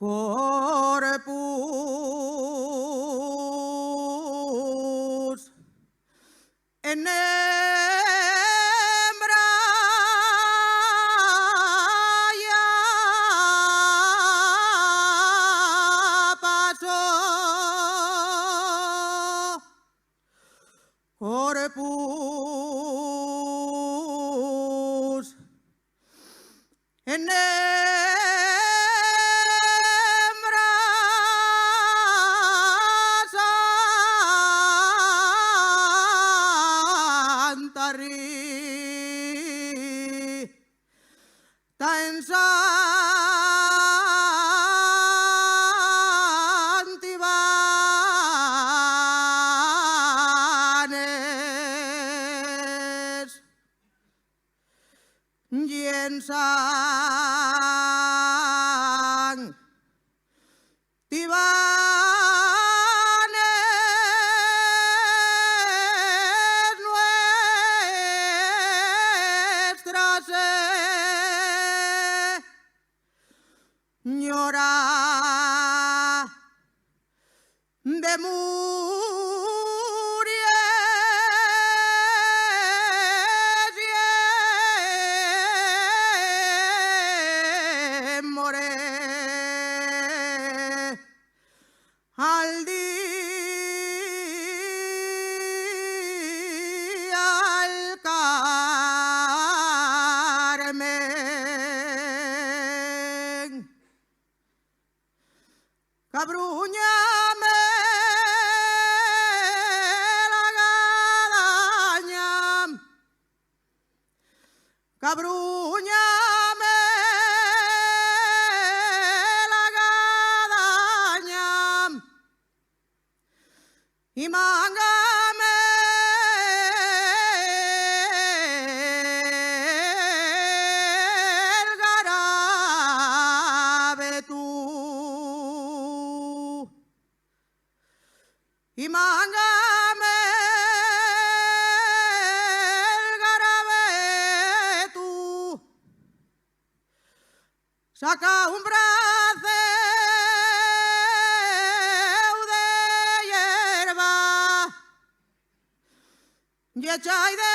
corpus en corpus en Santa Rita en Santibanes y en Santibanes Nuestra Señora de Muries y More al día al Carmen Cabruñame la gadaña, cabruñame la gadaña y mángame el garabetú. Y mángame el garabetú, saca un braceu de hierba y echa y de